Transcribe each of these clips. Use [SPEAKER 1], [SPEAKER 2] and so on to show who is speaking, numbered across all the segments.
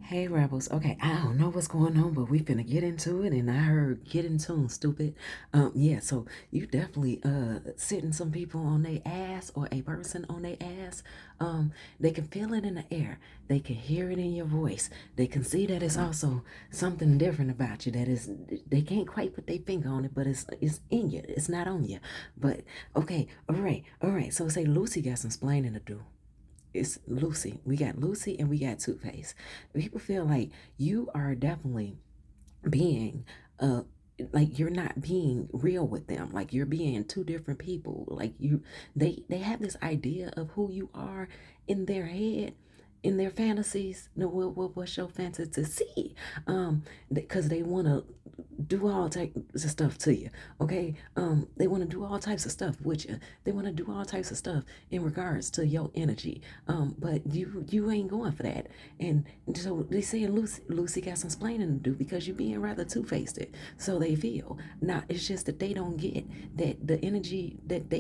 [SPEAKER 1] Hey Rebels. Okay, I don't know what's going on, but we finna get into it. And I heard get in tune, stupid. Yeah, so you definitely sitting some people on their ass or a person on their ass. They can feel it in the air. They can hear it in your voice. They can see that it's also something different about you. That is, they can't quite put their finger on it, but it's in you. It's not on you. But okay, all right. So say Lucy got some splaining to do. It's Lucy. We got Lucy and we got Two Face. People feel like you are definitely being like you're not being real with them. Like you're being two different people. Like they have this idea of who you are in their head. In their fantasies, no, what's your fantasy to see? Because they want to do all types of stuff to you. Okay, they want to do all types of stuff with you. They want to do all types of stuff in regards to your energy. But you ain't going for that. And so they saying Lucy got some explaining to do because you're being rather two-faced. So they feel. Now it's just that they don't get that the energy that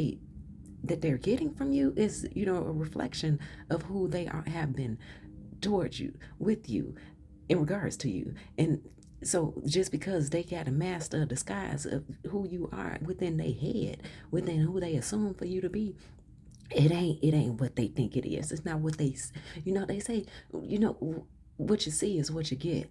[SPEAKER 1] they're getting from you is a reflection of who they have been towards you, with you, in regards to you. And so just because they got a master disguise of who you are within their head, within who they assume for you to be, it ain't what they think it is. It's not what they say, what you see is what you get.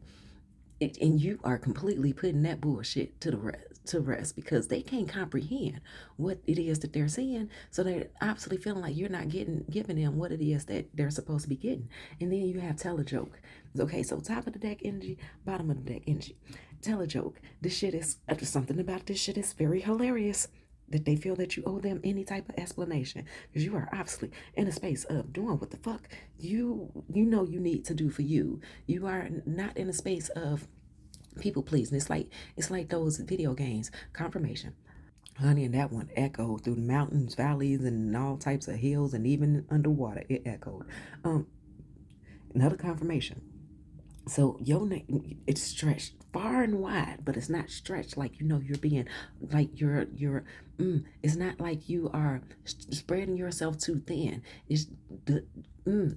[SPEAKER 1] And you are completely putting that bullshit to rest because they can't comprehend what it is that they're seeing. So they're obviously feeling like you're not giving them what it is that they're supposed to be getting. And then you have tell a joke. Okay, so top of the deck energy, bottom of the deck energy. Tell a joke. This shit is something about this shit is very hilarious. That they feel that you owe them any type of explanation because you are obviously in a space of doing what the fuck you need to do for you. You are not in a space of people pleasing. It's like those video games. Confirmation. Honey, and that one echoed through the mountains, valleys, and all types of hills, and even underwater. It echoed. Um, Another confirmation. So your name it's stretched far and wide, but it's not stretched like you're being like it's not like you are spreading yourself too thin. It's the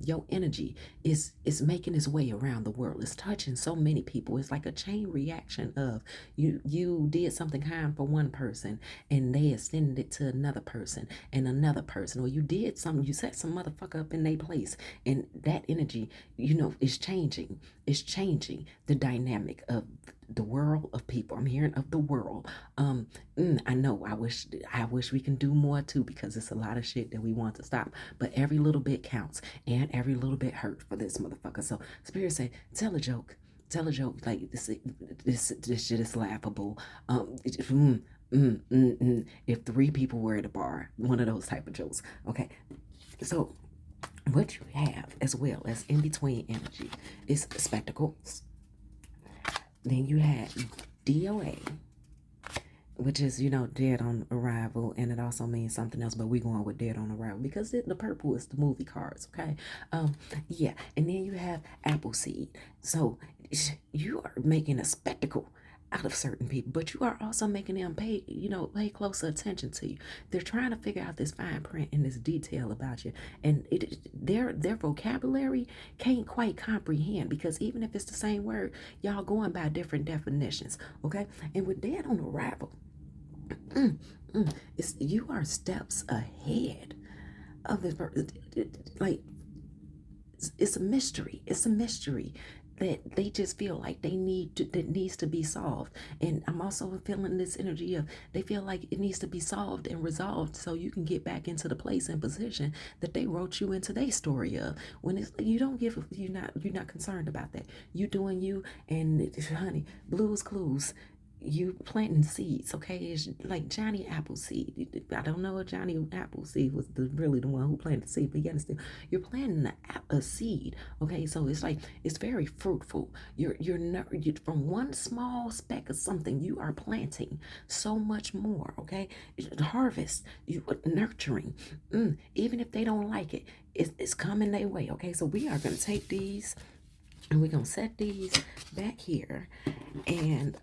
[SPEAKER 1] your energy is making its way around the world. It's touching so many people. It's like a chain reaction of you did something kind for one person and they extended it to another person and another person, or you did something, you set some motherfucker up in their place, and that energy, is changing. It's changing the dynamic of the world of people. I'm hearing of the world. I know. I wish we can do more too because it's a lot of shit that we want to stop. But every little bit counts, and every little bit hurt for this motherfucker. So Spirit say, tell a joke. Tell a joke like this shit is laughable. If three people were at a bar, one of those type of jokes. Okay, so what you have as well as in between energy is spectacles. Then you had DOA, which is, dead on arrival, and it also means something else, but we're going with dead on arrival because the purple is the movie cards, okay? Yeah, and then you have Appleseed. So you are making a spectacle out of certain people, but you are also making them pay closer attention to you. They're trying to figure out this fine print and this detail about you, and their vocabulary can't quite comprehend because even if it's the same word, y'all going by different definitions, okay? And with dead on arrival, you are steps ahead of this person. Like it's a mystery. It's a mystery that they just feel like that needs to be solved. And I'm also feeling this energy of they feel like it needs to be solved and resolved so you can get back into the place and position that they wrote you into their story of. When it's you don't give you're not concerned about that. You doing you, and honey, Blue's Clues, you planting seeds, okay? It's like Johnny Appleseed. I don't know if Johnny Appleseed was really the one who planted the seed, but you understand, you're planting a seed, okay? So it's like it's very fruitful. You from one small speck of something, you are planting so much more, okay? The harvest, you are nurturing. Even if they don't like it, it's coming their way, okay? So we are gonna take these. And we're going to set these back here and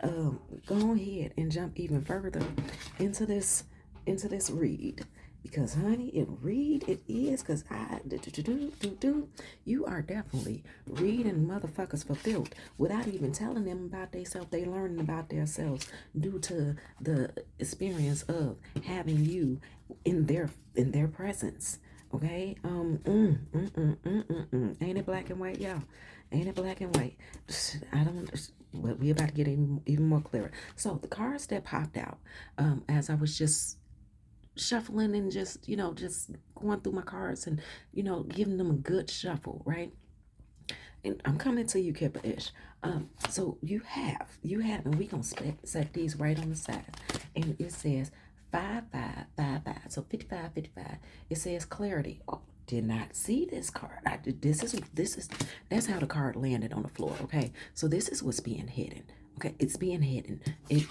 [SPEAKER 1] go ahead and jump even further into this read. Because honey, it is because you are definitely reading motherfuckers fulfilled without even telling them about themselves. They learning about themselves due to the experience of having you in their presence. Okay, ain't it black and white, y'all? Ain't it black and white? I don't. But we about to get even more clearer. So the cards that popped out, as I was just shuffling and just just going through my cards and giving them a good shuffle, right? And I'm coming to you, Kipper Ish. So you have, and we gonna set these right on the side, and it says 5555. So 5555. It says clarity. Oh, did not see this card. This is that's how the card landed on the floor. Okay, so this is what's being hidden. Okay, it's being hidden. It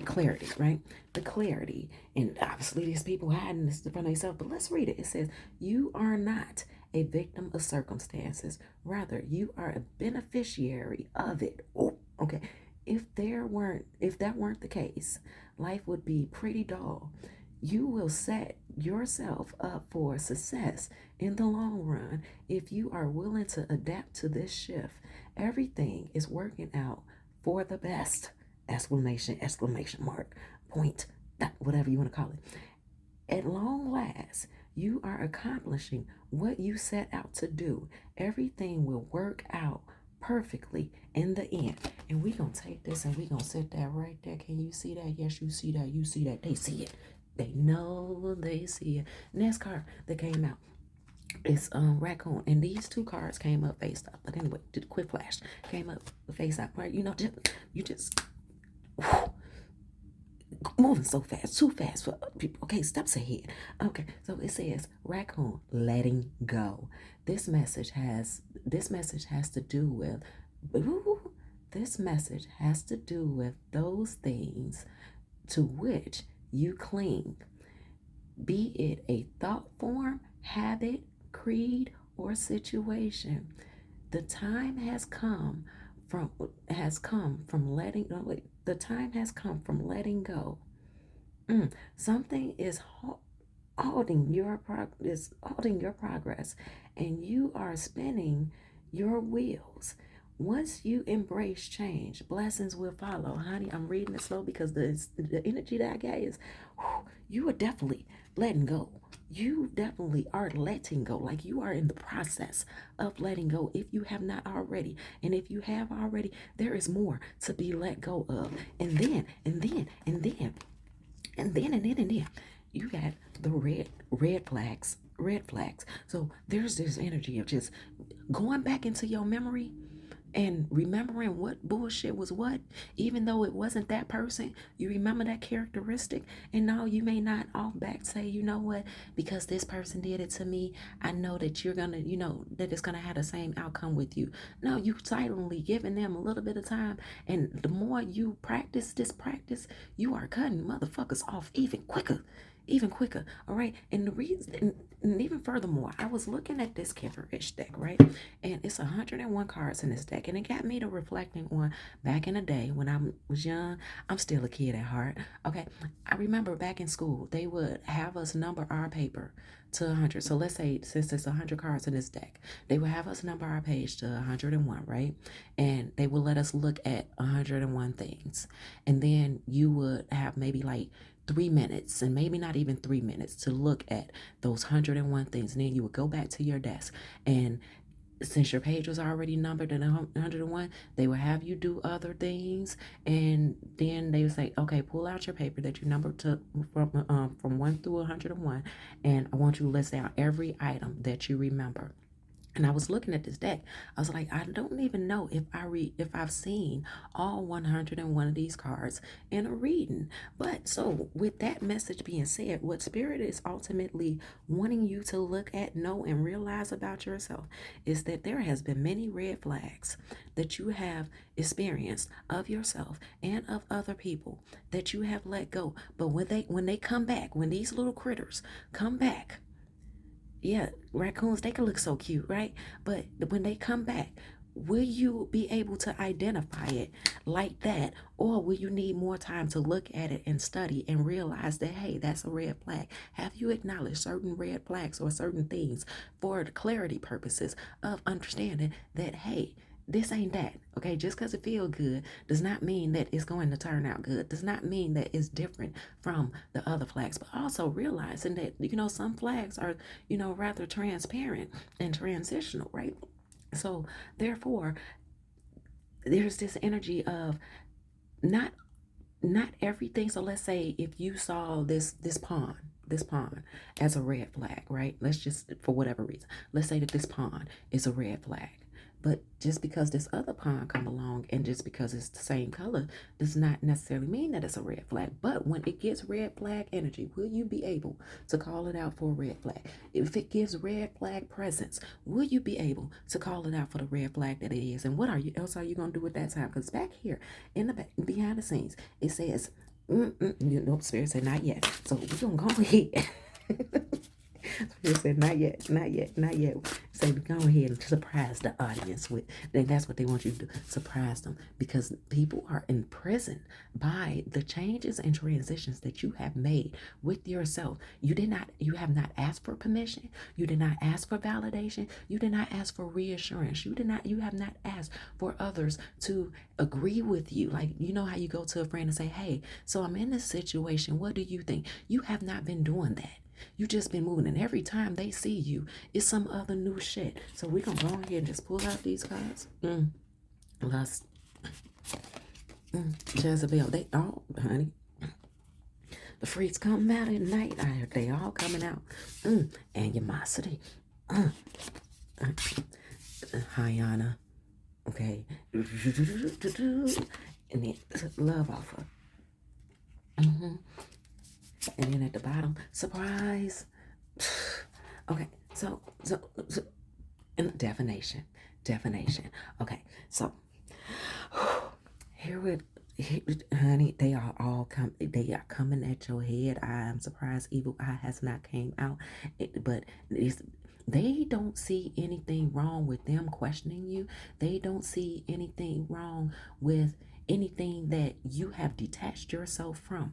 [SPEAKER 1] clarity, right? The clarity. And obviously, these people hiding this from themselves, but let's read it. It says, "You are not a victim of circumstances. Rather, you are a beneficiary of it." Oh, okay. If that weren't the case, life would be pretty dull. You will set yourself up for success in the long run if you are willing to adapt to this shift. Everything is working out for the best! Exclamation mark, point, whatever you want to call it. At long last, you are accomplishing what you set out to do. Everything will work out perfectly in the end. And we gonna take this and we gonna set that right there. Can you see that? Yes, you see that. You see that. They see it. They know they see it. Next card that came out is raccoon, and these two cards came up face up. But anyway, did a quick flash came up face up, right? You just moving so fast, too fast for people. Okay, steps ahead. Okay, so it says raccoon letting go. This message has to do with ooh, this message has to do with those things to which you cling, be it a thought form, habit, creed, or situation. The time has come from letting no, wait, the time has come from letting go. Something is holding your progress, and you are spinning your wheels. Once you embrace change, blessings will follow. Honey, I'm reading it slow because the energy that I got is you are definitely letting go. You definitely are letting go. Like you are in the process of letting go if you have not already. And if you have already, there is more to be let go of. And then you got the red flags. So there's this energy of just going back into your memory and remembering what bullshit was what, even though it wasn't that person. You remember that characteristic, and now you may not off back say, you know what, because this person did it to me, I know that you're gonna, that it's gonna have the same outcome with you. No, you silently giving them a little bit of time, and the more you practice this practice, you are cutting motherfuckers off even quicker. All right. And the reason, and even furthermore, I was looking at this Kiverish deck, right? And it's 101 cards in this deck. And it got me to reflecting on back in the day when I was young. I'm still a kid at heart. Okay. I remember back in school, they would have us number our paper to 100. So let's say, since there's 100 cards in this deck, they would have us number our page to 101, right? And they would let us look at 101 things. And then you would have maybe like 3 minutes, and maybe not even 3 minutes, to look at those 101 things. And then you would go back to your desk, and since your page was already numbered at 101, they would have you do other things, and then they would say, okay, pull out your paper that you numbered to from 1 through 101, and I want you to list out every item that you remember. And I was looking at this deck. I was like, I don't even know if I've seen all 101 of these cards in a reading. But so with that message being said, what Spirit is ultimately wanting you to look at, know, and realize about yourself is that there has been many red flags that you have experienced of yourself and of other people that you have let go. But when they come back, when these little critters come back, yeah, raccoons, they can look so cute, right? But when they come back, Will you be able to identify it like that? Or will you need more time to look at it and study and realize that, hey, that's a red flag? Have you acknowledged certain red flags or certain things for the clarity purposes of understanding that, hey, this ain't that, okay? Just because it feels good does not mean that it's going to turn out good, does not mean that it's different from the other flags, but also realizing that, some flags are, rather transparent and transitional, right? So therefore, there's this energy of not not everything. So let's say if you saw this pawn as a red flag, right? Let's just, for whatever reason, let's say that this pawn is a red flag. But just because this other pawn come along and just because it's the same color does not necessarily mean that it's a red flag. But when it gets red flag energy, will you be able to call it out for a red flag? If it gives red flag presence, will you be able to call it out for the red flag that it is? And what else are you going to do at that time? Because back here in the back, behind the scenes, it says, Spirit said not yet. So we're going to go ahead. Spirit said not yet, not yet, not yet. So go ahead and surprise the audience with. Then that's what they want you to do. Surprise them, because people are imprisoned by the changes and transitions that you have made with yourself. You have not asked for permission. You did not ask for validation. You did not ask for reassurance. You have not asked for others to agree with you. Like, you know how you go to a friend and say, hey, so I'm in this situation. What do you think? You have not been doing that. You just been moving, and every time they see you, it's some other new shit. So we're gonna go ahead and just pull out these cards. Lust, Jezebel. They all, honey. The freaks come out at night. They all coming out. Animosity. Hyena. Okay. And then love offer. And then at the bottom, surprise. Okay, so and definition. Okay, so honey, they are coming at your head. I am surprised evil eye has not came out, but they don't see anything wrong with them questioning you. They don't see anything wrong with anything that you have detached yourself from.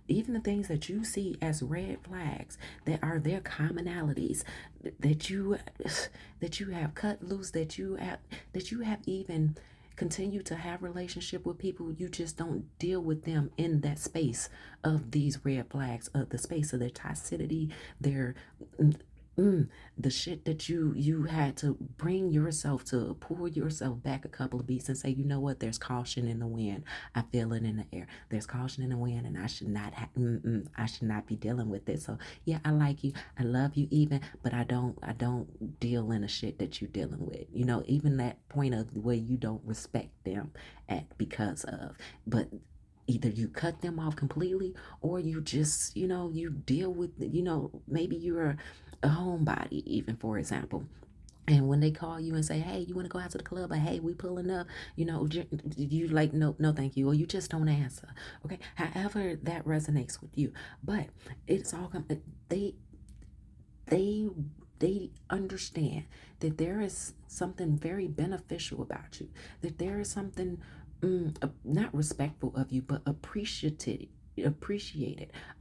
[SPEAKER 1] Even the things that you see as red flags that are their commonalities that you have cut loose, that you have even continue to have relationship with people, you just don't deal with them in that space of these red flags, of the space of their toxicity, their the shit that you had to bring yourself to pull yourself back a couple of beats and say, you know what, there's caution in the wind. I feel it in the air. There's caution in the wind, and I should not be dealing with it. So yeah, I like you, I love you even, but I don't deal in the shit that you're dealing with. Even that point of where you don't respect them at because of, but either you cut them off completely, or you just, you deal with, maybe you're a homebody, even, for example. And when they call you and say, hey, you want to go out to the club, or hey, we pulling up, you like, no, no, thank you, or you just don't answer. Okay. However that resonates with you. But it's all, they, they understand that there is something very beneficial about you, that there is something not respectful of you, but appreciated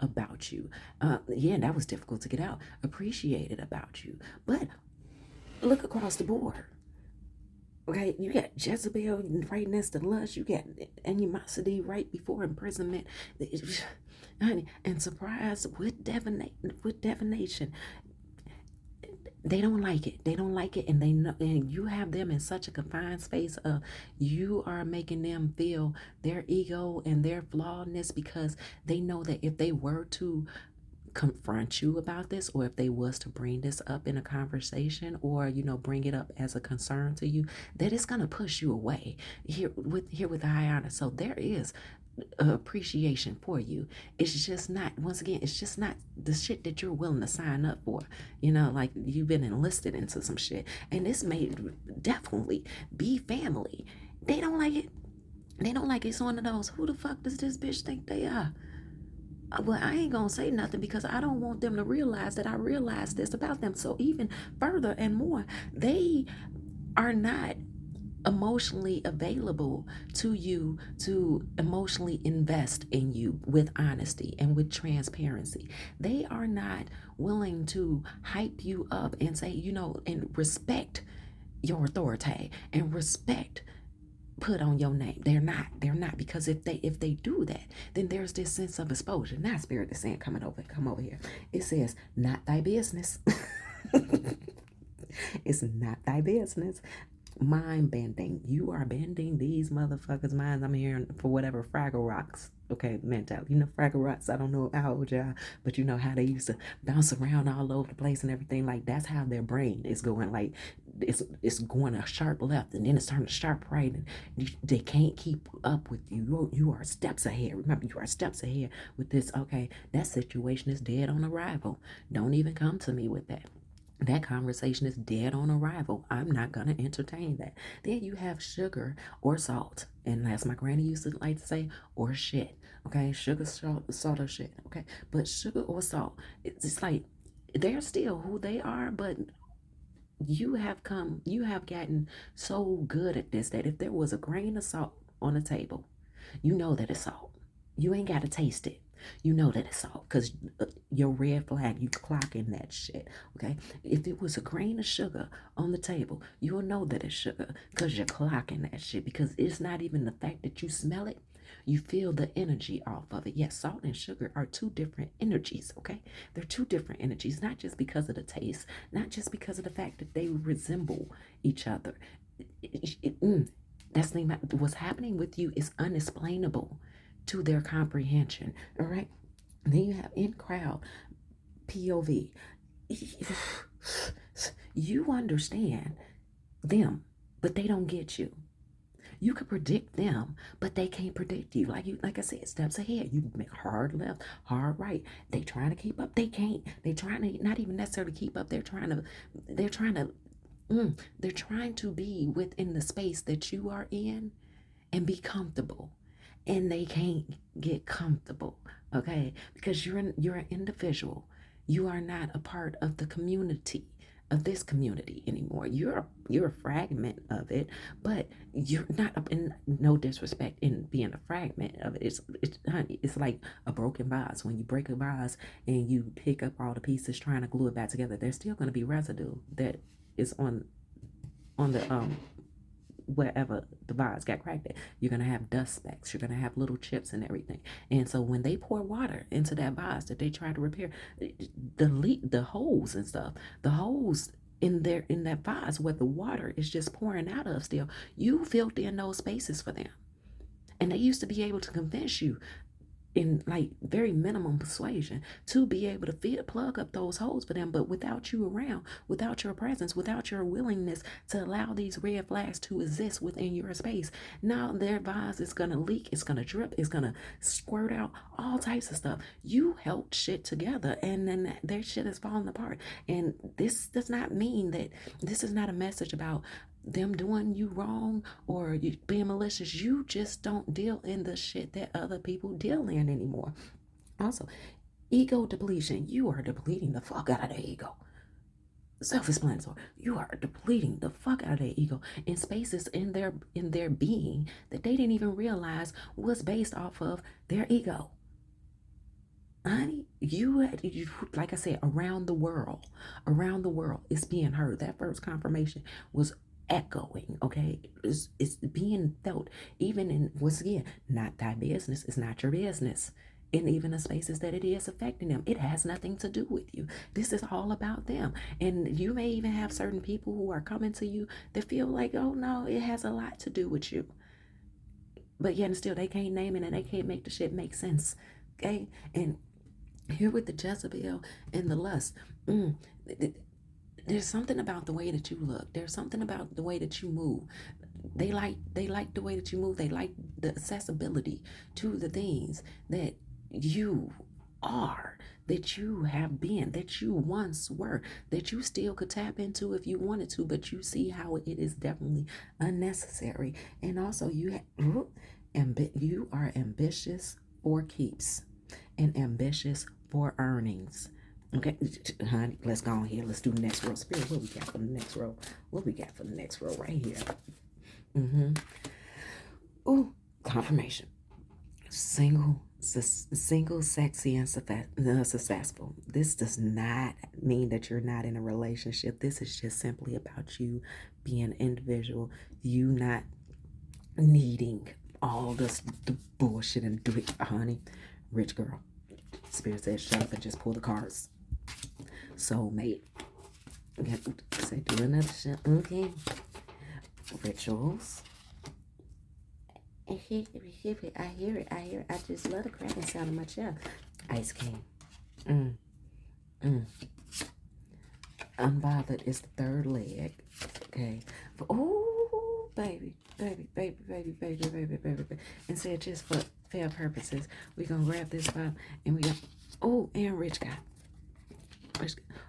[SPEAKER 1] about you. Yeah, that was difficult to get out. Appreciated about you. But look across the board. Okay, you got Jezebel right next to lust. You got animosity right before imprisonment. Honey, and surprise with divination. They don't like it. They don't like it, and they know. And you have them in such a confined space of you are making them feel their ego and their flawedness, because they know that if they were to confront you about this, or if they was to bring this up in a conversation, or bring it up as a concern to you, that it's gonna push you away here with Ayana. So there is appreciation for you. It's just not, once again, it's just not the shit that you're willing to sign up for. Like you've been enlisted into some shit, and this may definitely be family. They don't like it. It's one of those, who the fuck does this bitch think they are? Well, I ain't gonna say nothing, because I don't want them to realize that I realize this about them. So even further and more, they are not emotionally available to you to emotionally invest in you with honesty and with transparency. They are not willing to hype you up and say, and respect your authority and respect put on your name. They're not because if they do that, then there's this sense of exposure. Now spirit is saying, come over here. It says, not thy business. It's not thy business. Mind bending. You are bending these motherfuckers' minds. I'm hearing for whatever Fraggle Rocks. Okay, mentality. Fraggle Rocks. I don't know how old you are, but you know how they used to bounce around all over the place and everything. Like that's how their brain is going. Like it's going a sharp left and then it's turning sharp right, and they can't keep up with you. You are steps ahead. Remember, you are steps ahead with this. Okay, that situation is dead on arrival. Don't even come to me with that. That conversation is dead on arrival. I'm not going to entertain that. Then you have sugar or salt. And as my granny used to like to say, or shit. Okay, sugar, salt or shit. Okay, but sugar or salt, it's like they're still who they are, but you have gotten so good at this that if there was a grain of salt on the table, you know that it's salt. You ain't got to taste it. You know that it's salt because your red flag, you clocking that shit. Okay. If it was a grain of sugar on the table, you'll know that it's sugar because you're clocking that shit because it's not even the fact that you smell it. You feel the energy off of it. Yes, salt and sugar are two different energies, okay? They're two different energies, not just because of the taste, not just because of the fact that they resemble each other. That's the thing. What's happening with you is unexplainable to their comprehension, all right? Then you have in crowd POV. You understand them, but they don't get you. You could predict them, but they can't predict you. Like I said, steps ahead. You make hard left, hard right. They trying to keep up. They can't. They trying to not even necessarily keep up. They're trying to they're trying to be within the space that you are in and be comfortable. And they can't get comfortable. Okay? Because you're an individual. You are not a part of the community of this community anymore. You're a fragment of it, but you're not in no disrespect in being a fragment of it. It's like a broken vase. When you break a vase and you pick up all the pieces trying to glue it back together, there's still going to be residue that is on the wherever the vase got cracked at. You're going to have dust specks. You're going to have little chips and everything. And so when they pour water into that vase that they try to repair, the holes and stuff, the holes in that vase where the water is just pouring out of still, you filled in those spaces for them. And they used to be able to convince you in like very minimum persuasion to be able to plug up those holes for them. But without you around, without your presence, without your willingness to allow these red flags to exist within your space, now their vase is going to leak, it's going to drip, it's going to squirt out all types of stuff. You held shit together and then their shit is falling apart. And this does not mean that this is not a message about them doing you wrong or you being malicious. You just don't deal in the shit that other people deal in anymore. Also, ego depletion. You are depleting the fuck out of their ego. Self-explanatory. You are depleting the fuck out of their ego in spaces in their being that they didn't even realize was based off of their ego. Honey, you like I said, around the world, it's being heard. That first confirmation was echoing, okay? It's being felt even in, once again, not thy business. It's not your business. And even the spaces that it is affecting them, it has nothing to do with you. This is all about them. And you may even have certain people who are coming to you that feel like, oh no, it has a lot to do with you. But yet and still, they can't name it and they can't make the shit make sense, okay? And here with the Jezebel and the lust, there's something about the way that you look. There's something about the way that you move. They like the way that you move. They like the accessibility to the things that you are, that you have been, that you once were, that you still could tap into if you wanted to, but you see how it is definitely unnecessary. And also you are ambitious for keeps and ambitious for earnings. Okay, honey, let's go on here. Let's do the next row. Spirit, what we got for the next row? What we got for the next row right here? Mm-hmm. Ooh, confirmation. Single, sexy, and successful. This does not mean that you're not in a relationship. This is just simply about you being an individual, you not needing all the bullshit and do it, honey. Rich girl. Spirit says shut up and just pull the cards. Soulmate. Okay, say do another shit. Okay. Rituals. I hear it. I hear it. I just love the cracking sound of my chest. Ice King. Mm, mm. Unbothered is the third leg. Okay. Oh, baby. And said just for fair purposes, we're going to grab this bottom and we got, oh, and rich guy.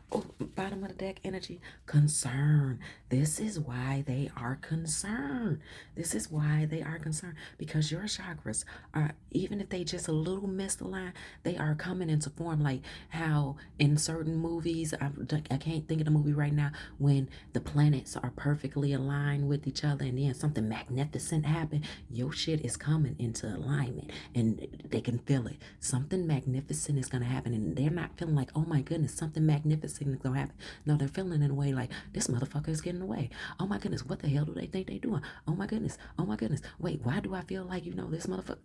[SPEAKER 1] Oh, bottom of the deck energy, concern. This is why they are concerned. This is why they are concerned, because your chakras are, even if they just a little misaligned, they are coming into form. Like how in certain movies, I can't think of the movie right now, when the planets are perfectly aligned with each other and then something magnificent happen, your shit is coming into alignment and they can feel it. Something magnificent is going to happen and they're not feeling like, oh my goodness, something magnificent is going to happen. No, they're feeling in a way like, this motherfucker is getting away. Oh my goodness, what the hell do they think they doing? Oh my goodness. Wait, why do I feel like, this motherfucker,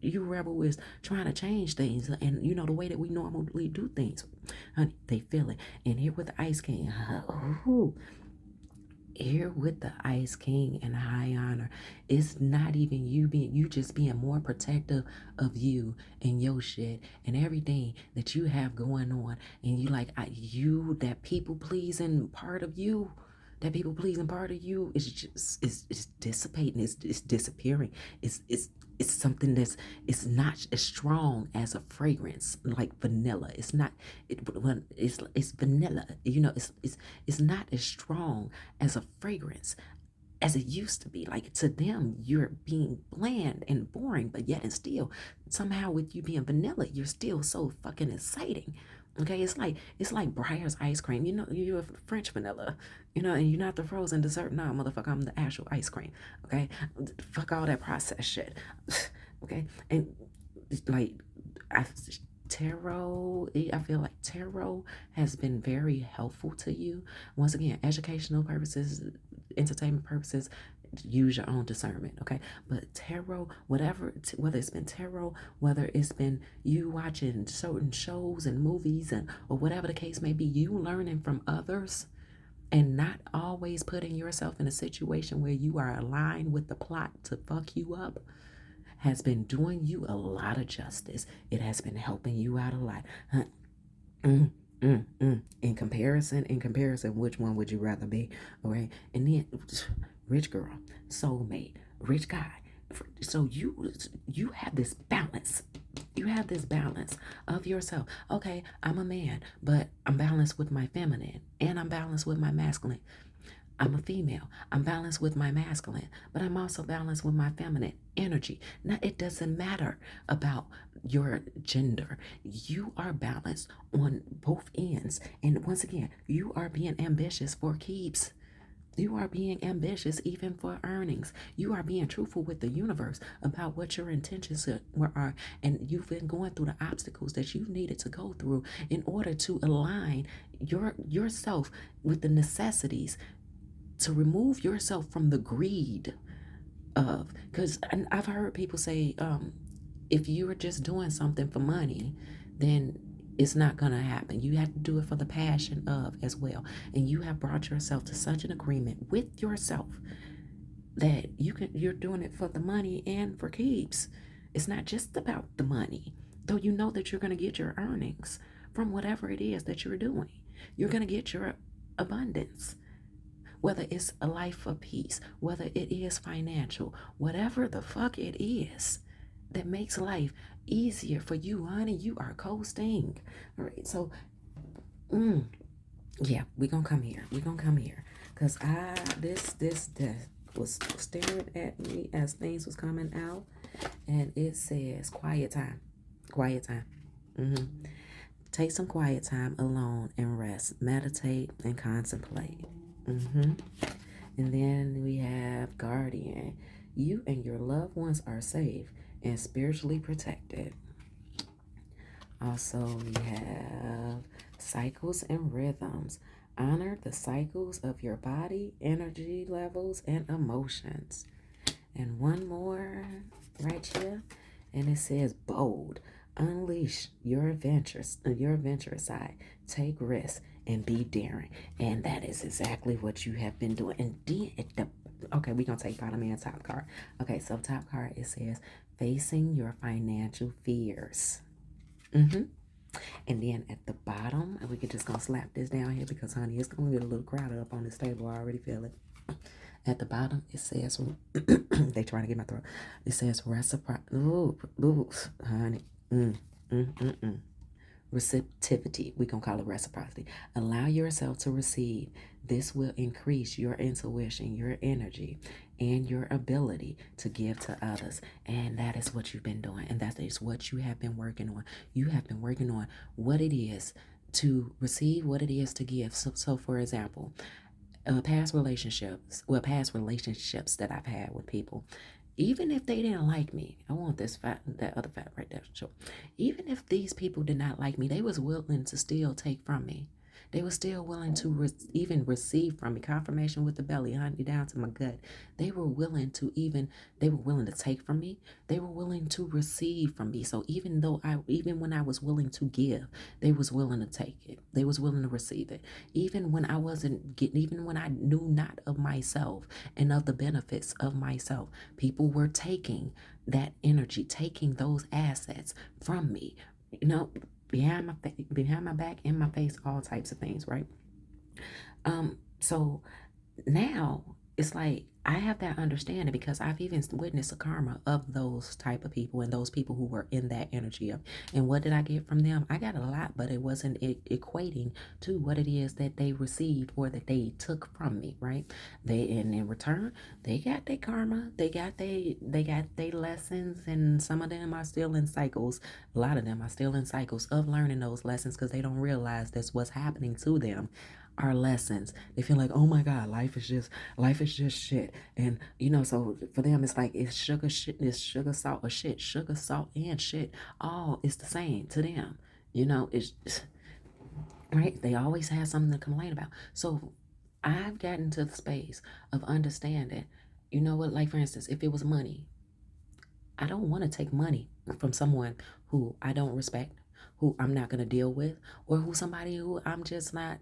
[SPEAKER 1] you rebel is trying to change things and, the way that we normally do things. Honey, they feel it. And here with the Ice King, here with the Ice King and high honor, it's not even you just being more protective of you and your shit and everything that you have going on. And you like, that people pleasing part of you, is just is dissipating, it's disappearing. It's something that's, it's not as strong as a fragrance like vanilla. It's not, when it's vanilla, it's not as strong as a fragrance as it used to be. Like to them, you're being bland and boring, but yet and still, somehow with you being vanilla, you're still so fucking exciting. Okay, it's like Breyer's ice cream. You're French vanilla, and you're not the frozen dessert. Nah, motherfucker, I'm the actual ice cream. Okay, fuck all that processed shit. Okay, and like I I feel like tarot has been very helpful to you. Once again, educational purposes, entertainment purposes, use your own discernment, okay? But tarot, whether it's been tarot, whether it's been you watching certain shows and movies or whatever the case may be, you learning from others and not always putting yourself in a situation where you are aligned with the plot to fuck you up, has been doing you a lot of justice. It has been helping you out a lot. Mm, in comparison, which one would you rather be? All right. And then rich girl, soulmate, rich guy. So you have this balance. You have this balance of yourself. Okay, I'm a man, but I'm balanced with my feminine and I'm balanced with my masculine. I'm a female. I'm balanced with my masculine, but I'm also balanced with my feminine energy. Now, it doesn't matter about your gender. You are balanced on both ends. And once again, you are being ambitious for keeps. You are being ambitious even for earnings. You are being truthful with the universe about what your intentions are. And you've been going through the obstacles that you needed to go through in order to align yourself with the necessities, to remove yourself from the greed of, because I've heard people say, if you are just doing something for money, then it's not going to happen. You have to do it for the passion of as well. And you have brought yourself to such an agreement with yourself that you're doing it for the money and for keeps. It's not just about the money, though you know that you're going to get your earnings from whatever it is that you're doing. You're going to get your abundance, whether it's a life of peace, whether it is financial, whatever the fuck it is that makes life easier for you, honey, you are coasting. All right, so, yeah, we're gonna come here. Because this death was staring at me as things was coming out, and it says quiet time. Quiet time. Take some quiet time alone and rest. Meditate and contemplate. And then we have guardian. You and your loved ones are safe and spiritually protected. Also, we have cycles and rhythms. Honor the cycles of your body, energy levels, and emotions. And one more right here, and it says bold. Unleash your adventurous side. Take risks and be daring. And that is exactly what you have been doing. And okay, we're gonna take bottom and top card. Okay, so top card it says facing your financial fears. Mm-hmm. And then at the bottom, we could just gonna slap this down here because honey, it's gonna get a little crowded up on this table. I already feel it. At the bottom, it says, they trying to get my throat. It says reciprocity. Ooh, honey. Mm, mm, mm, mm. Receptivity. We gonna call it reciprocity. Allow yourself to receive. This will increase your intuition, your energy, and your ability to give to others. And that is what you've been doing. And that is what you have been working on. You have been working on what it is to receive, what it is to give. So for example, past relationships that I've had with people, even if they didn't like me, I want that other fat right there. Sure. Even if these people did not like me, they was willing to still take from me. They were still willing to even receive from me confirmation with the belly, honey, down to my gut. They were willing to they were willing to take from me. They were willing to receive from me. So even when I was willing to give, they was willing to take it. They was willing to receive it. Even when I wasn't getting, even when I knew not of myself and of the benefits of myself, people were taking that energy, taking those assets from me. You know, behind my back, in my face, all types of things, right? So now it's like I have that understanding because I've even witnessed the karma of those type of people and those people who were in that energy of. And what did I get from them? I got a lot, but it wasn't equating to what it is that they received or that they took from me, right? And in return, they got their karma, they got their lessons, and some of them are still in cycles. A lot of them are still in cycles of learning those lessons because they don't realize that's what's happening to them are lessons. They feel like, oh my God, life is just shit. And so for them it's like it's sugar shit, it's sugar, salt, or shit. Sugar, salt, and shit. All is the same to them. It's right. They always have something to complain about. So I've gotten to the space of understanding, you know what, like for instance, if it was money, I don't want to take money from someone who I don't respect, who I'm not going to deal with, or who somebody who I'm just not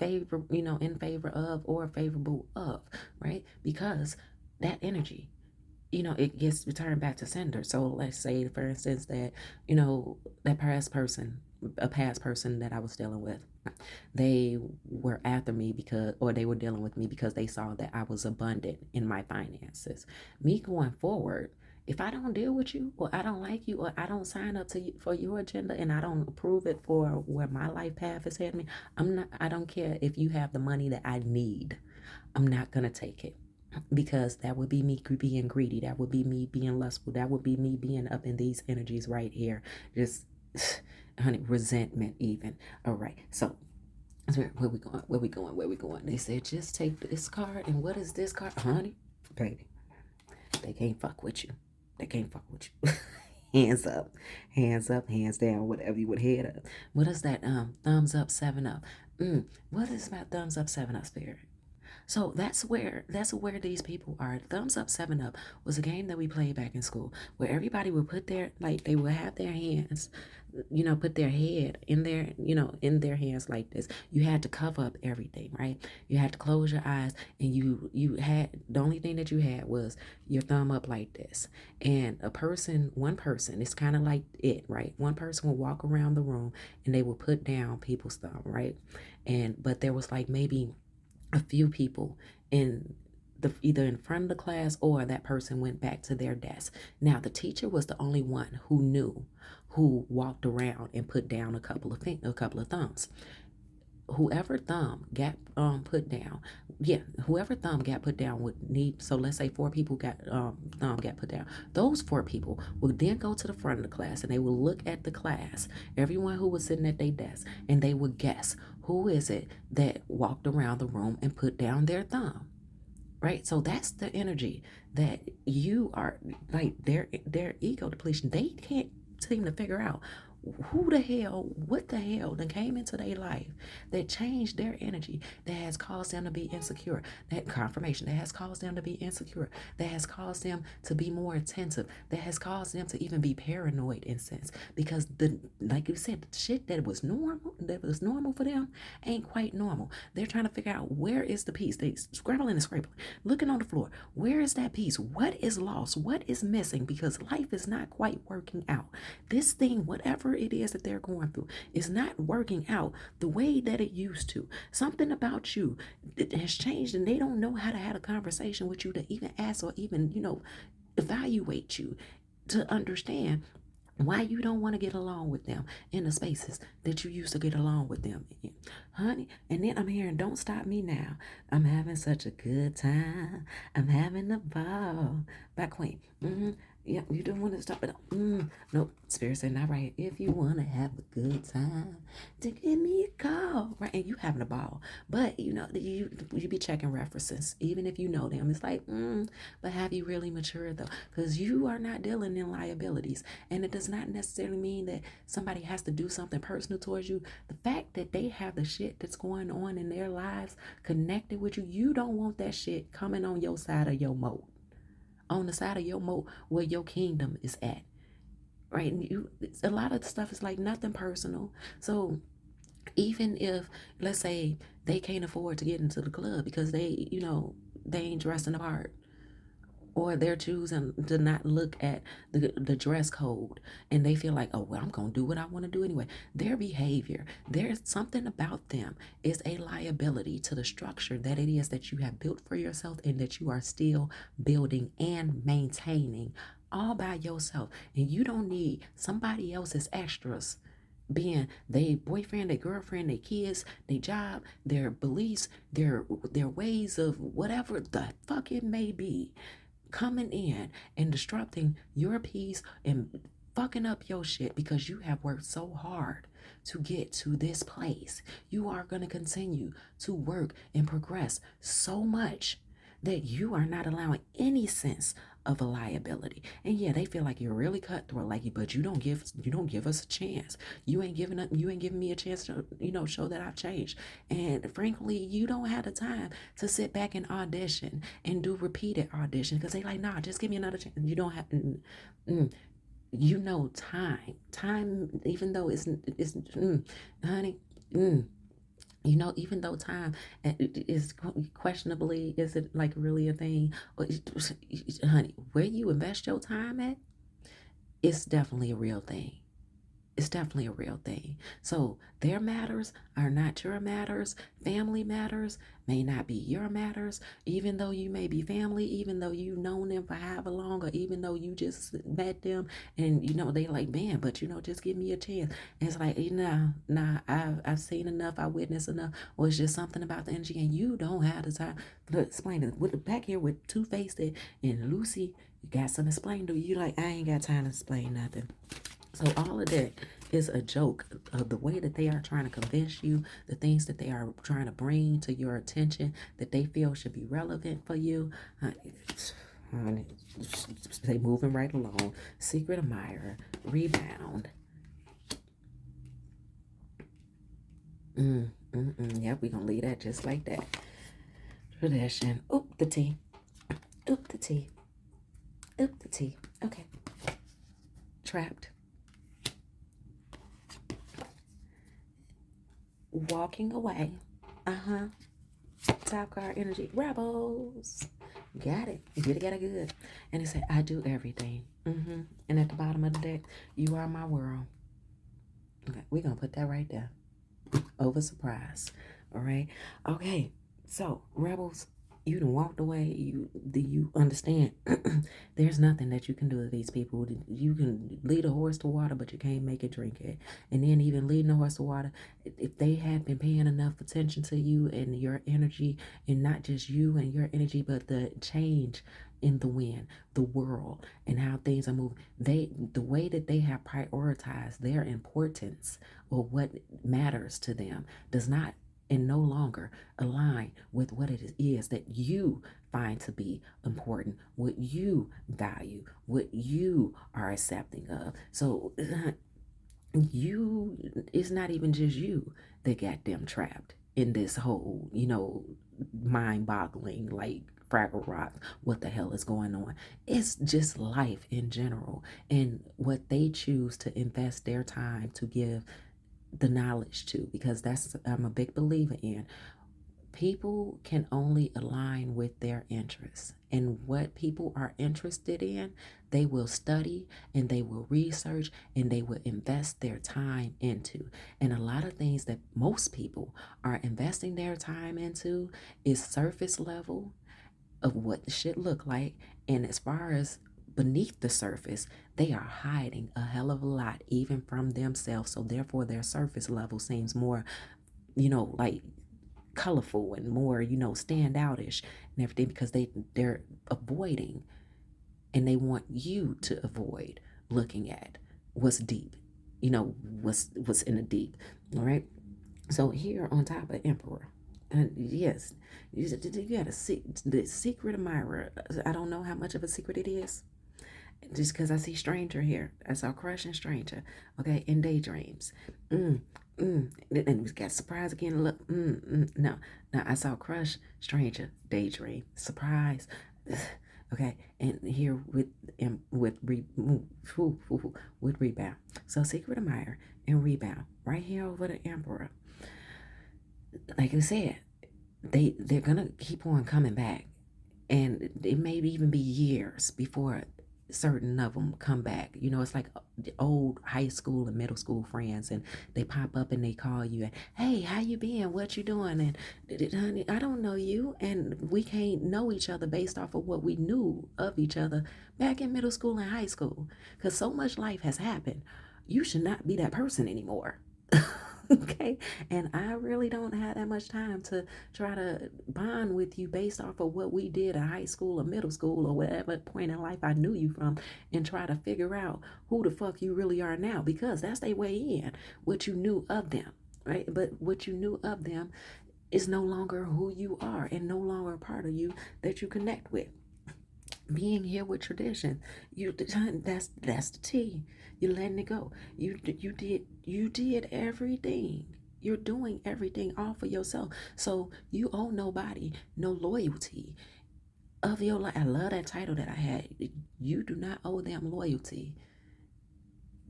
[SPEAKER 1] in favor of or favorable of, right? Because that energy, it gets returned back to sender. So let's say, for instance, that, that a past person that I was dealing with, they were after me or they were dealing with me because they saw that I was abundant in my finances. Me going forward, if I don't deal with you or I don't like you or I don't sign up to you for your agenda and I don't approve it for where my life path is heading me, I don't care if you have the money that I need. I'm not going to take it because that would be me being greedy. That would be me being lustful. That would be me being up in these energies right here. Just, honey, resentment even. All right. So where we going? Where we going? Where we going? They said, just take this card. And what is this card? Honey, baby, they can't fuck with you. They can't fuck with you. Hands up, hands down, whatever you would head up. What is that? Thumbs up, 7 up. What is about thumbs up, 7 up, spirit? So that's where these people are. Thumbs up, 7 up was a game that we played back in school where everybody would put they would have their hands, put their head in their hands like this. You had to cover up everything, right? You had to close your eyes, and you had the only thing that you had was your thumb up like this. And one person, it's kind of like it, right? One person will walk around the room and they will put down people's thumb, right? But there was like maybe a few people in either in front of the class or that person went back to their desk. Now the teacher was the only one who knew who walked around and put down a couple of thumbs. Whoever thumb got put down, whoever thumb got put down would need. So let's say 4 people got thumb got put down. Those 4 people would then go to the front of the class and they will look at the class, everyone who was sitting at their desk, and they would guess who is it that walked around the room and put down their thumb. right? So that's the energy that you are like their ego depletion. They can't seem to figure out who the hell, what the hell that came into their life that changed their energy, that has caused them to be insecure, that confirmation that has caused them to be insecure, that has caused them to be more attentive, that has caused them to even be paranoid in sense. Because the like you said, the shit that was normal for them ain't quite normal. They're trying to figure out where is the peace. They scrambling and scraping, looking on the floor. Where is that peace? What is lost? What is missing? Because life is not quite working out. This thing, whatever it is that they're going through, is not working out the way that it used to. Something about you has changed, and they don't know how to have a conversation with you to even ask or even, evaluate you to understand why you don't want to get along with them in the spaces that you used to get along with them in. Honey, and then I'm hearing, don't stop me now. I'm having such a good time. I'm having a ball. By Queen. Yeah, you don't want to stop it. Nope. Spirit said, not right. If you want to have a good time, to give me a call. Right. And you having a ball. But, you be checking references. Even if you know them. It's like, but have you really matured though? Because you are not dealing in liabilities. And it does not necessarily mean that somebody has to do something personal towards you. The fact that they have the shit that's going on in their lives connected with you, you don't want that shit coming on your side of your moat. On the side of your moat where your kingdom is at. Right? And a lot of the stuff is like nothing personal. So even if, let's say, they can't afford to get into the club because they ain't dressing the part, or they're choosing to not look at the dress code, and they feel like, oh well, I'm gonna do what I want to do anyway. Their behavior, there's something about them is a liability to the structure that it is that you have built for yourself and that you are still building and maintaining all by yourself. And you don't need somebody else's extras being their boyfriend, their girlfriend, their kids, their job, their beliefs, their ways of whatever the fuck it may be, coming in and disrupting your peace and fucking up your shit because you have worked so hard to get to this place. You are going to continue to work and progress so much that you are not allowing any sense of a liability. And yeah, they feel like you're really cutthroat, like you, but you don't give us a chance. You ain't giving me a chance to, show that I've changed. And frankly, you don't have the time to sit back and audition and do repeated audition because they like, nah, just give me another chance. You don't have time, even though honey, even though time is questionably, is it like really a thing? Honey, where you invest your time at, it's definitely a real thing. It's definitely a real thing. So their matters are not your matters. Family matters may not be your matters. Even though you may be family, even though you've known them for however long, or even though you just met them and they like, man, but just give me a chance. And it's like, nah, I've seen enough, I witnessed enough, or it's just something about the energy, and you don't have the time to explain it. With back here with Two-Faced and Lucy, you got something to explain to you. You like, I ain't got time to explain nothing. So all of that is a joke of the way that they are trying to convince you, the things that they are trying to bring to your attention that they feel should be relevant for you. Honey, they moving right along. Secret admirer, rebound. Yep, we gonna leave that just like that. Tradition. Oop the tea. Oop the tea. Oop the tea. Okay. Trapped. Walking away. Top card energy. Rebels. Got it. Get it, got it good. And it said, I do everything. And at the bottom of the deck, you are my world. Okay, we're going to put that right there. Over surprise. All right. Okay. So, rebels, you done walked away. You understand? There's nothing that you can do to these people. You can lead a horse to water, but you can't make it drink it. And then even leading a horse to water, if they had been paying enough attention to you and your energy, and not just you and your energy, but the change in the wind, the world, and how things are moving, the way that they have prioritized their importance or what matters to them does not and no longer align with what it is that you find to be important, what you value, what you are accepting of. So you, it's not even just you that got them trapped in this whole, mind boggling, like Fraggle Rock, what the hell is going on? It's just life in general, and what they choose to invest their time to give the knowledge to, because that's, I'm a big believer in, people can only align with their interests. And what people are interested in, they will study and they will research and they will invest their time into. And a lot of things that most people are investing their time into is surface level of what the shit look like. And as far as beneath the surface, they are hiding a hell of a lot, even from themselves. So therefore their surface level seems more, like colorful and more, standoutish and everything, because they're avoiding, and they want you to avoid looking at what's deep, what's in the deep. All right. So here on top of Emperor, and yes, you got the secret admirer. I don't know how much of a secret it is, just because I see stranger here. I saw crush and stranger. Okay, in daydreams. And we got surprise again. Look, no, I saw crush, stranger, daydream, surprise. Okay, and here with rebound. So secret admirer and rebound right here over the emperor. Like I said, they're gonna keep on coming back, and it may even be years before certain of them come back. It's like old high school and middle school friends, and they pop up and they call you and, hey, how you been, what you doing, and honey, I don't know you, and we can't know each other based off of what we knew of each other back in middle school and high school, because so much life has happened. You should not be that person anymore. Okay, and I really don't have that much time to try to bond with you based off of what we did in high school or middle school or whatever point in life I knew you from, and try to figure out who the fuck you really are now, because that's their way in what you knew of them, right? But what you knew of them is no longer who you are, and no longer a part of you that you connect with. Being here with tradition, that's the T. You're letting it go. You did everything. You're doing everything all for yourself. So you owe nobody no loyalty of your life. I love that title that I had. You do not owe them loyalty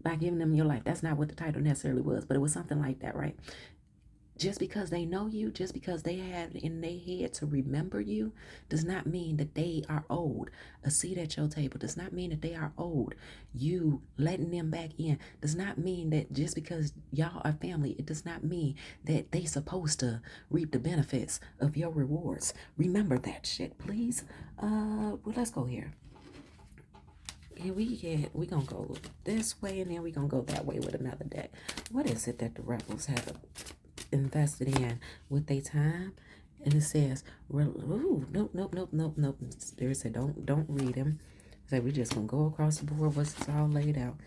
[SPEAKER 1] by giving them your life. That's not what the title necessarily was, but it was something like that, right? Just because they know you, just because they have in their head to remember you, does not mean that they are owed a seat at your table. Does not mean that they are owed you letting them back in. Does not mean that just because y'all are family, it does not mean that they supposed to reap the benefits of your rewards. Remember that shit, please. Well, let's go here. And we gonna go this way, and then we gonna go that way with another deck. What is it that the rebels have invested in with their time? And it says, ooh, nope. Spirit said, don't read them. So we just gonna go across the board. What's all laid out?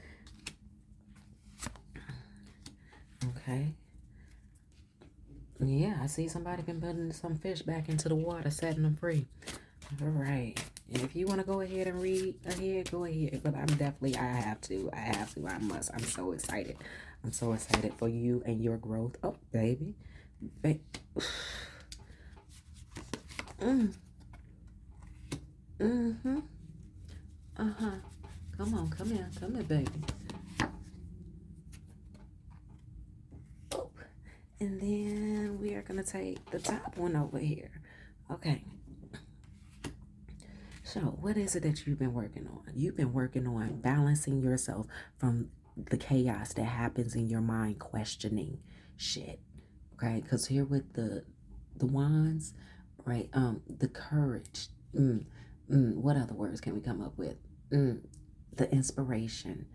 [SPEAKER 1] Okay. Yeah, I see somebody been putting some fish back into the water, setting them free. All right. And if you want to go ahead and read ahead, go ahead. But I have to. I must. I'm so excited. I'm so excited for you and your growth. Oh, baby. Mm. Mm-hmm. Uh-huh. Come on, come here, baby. Oh. And then we are going to take the top one over here. Okay. So, what is it that you've been working on? You've been working on balancing yourself from the chaos that happens in your mind, questioning shit. Okay, because here with the wands, right? The courage. What other words can we come up with? The inspiration,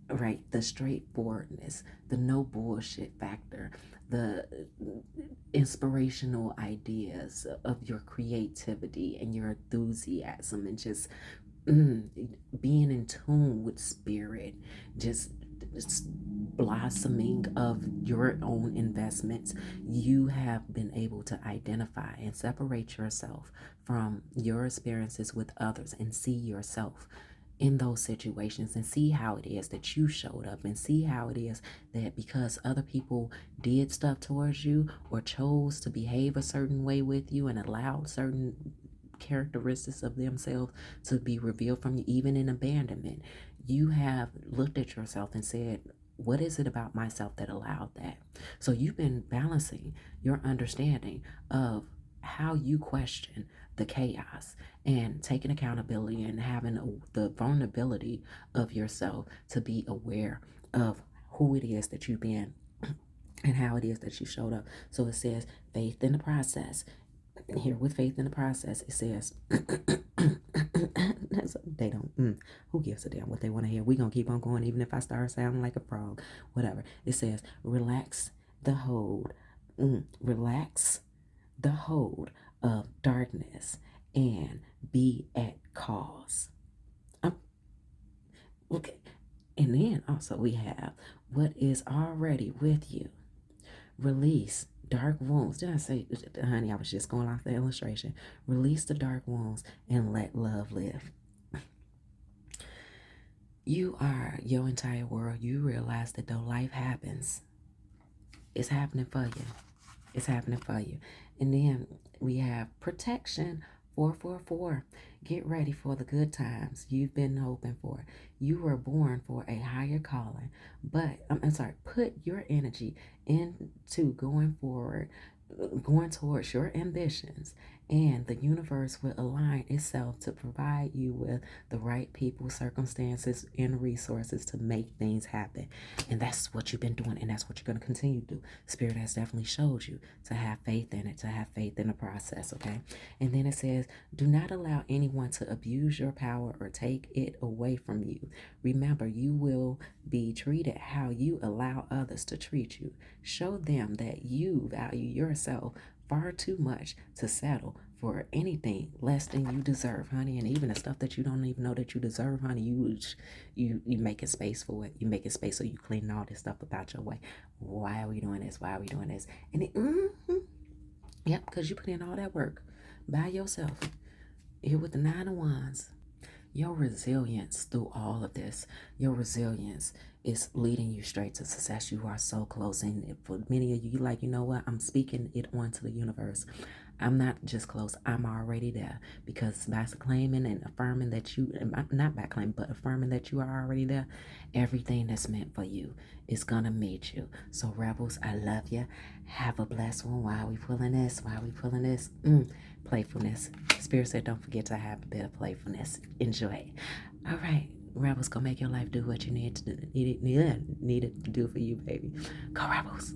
[SPEAKER 1] right? The straightforwardness, the no bullshit factor, the inspirational ideas of your creativity and your enthusiasm, and just being in tune with spirit, just blossoming of your own investments, you have been able to identify and separate yourself from your experiences with others and see yourself in those situations and see how it is that you showed up and see how it is that because other people did stuff towards you or chose to behave a certain way with you and allowed certain characteristics of themselves to be revealed from you, even in abandonment, you have looked at yourself and said, what is it about myself that allowed that? So you've been balancing your understanding of how you question the chaos and taking accountability and having the vulnerability of yourself to be aware of who it is that you've been and how it is that you showed up. So it says faith in the process. Here with faith in the process, it says they don't who gives a damn what they want to hear. We're gonna keep on going even if I start sounding like a frog, whatever. It says relax the hold, relax the hold of darkness and be at cause. Okay. And then also we have what is already with you. Release dark wounds. Did I say, honey, I was just going off the illustration. Release the dark wounds and let love live. You are your entire world. You realize that though life happens, it's happening for you. It's happening for you. And then we have protection 444. Get ready for the good times you've been hoping for. You were born for a higher calling. But, put your energy into going forward, going towards your ambitions, and the universe will align itself to provide you with the right people, circumstances, and resources to make things happen. And that's what you've been doing, and that's what you're going to continue to do. Spirit has definitely showed you to have faith in it, to have faith in the process, okay? And then it says, do not allow anyone to abuse your power or take it away from you. Remember, you will be treated how you allow others to treat you. Show them that you value yourself far too much to settle for anything less than you deserve, honey. And even the stuff that you don't even know that you deserve, honey, you making space for it. You making space so you clean all this stuff about your way. Why are we doing this? Why are we doing this? And yep, because you put in all that work by yourself. Here with the 9 of Wands. Your resilience through all of this, your resilience is leading you straight to success. You are so close. And for many of you, like, you know what? I'm speaking it onto the universe. I'm not just close. I'm already there. Because by claiming and affirming that you, not by claiming, but affirming that you are already there, everything that's meant for you is going to meet you. So, rebels, I love you. Have a blessed one. Why are we pulling this? Why are we pulling this? Playfulness. Spirit said, don't forget to have a bit of playfulness. Enjoy. All right. Rebels, go make your life do what you need it to do for you, baby. Go, Rebels.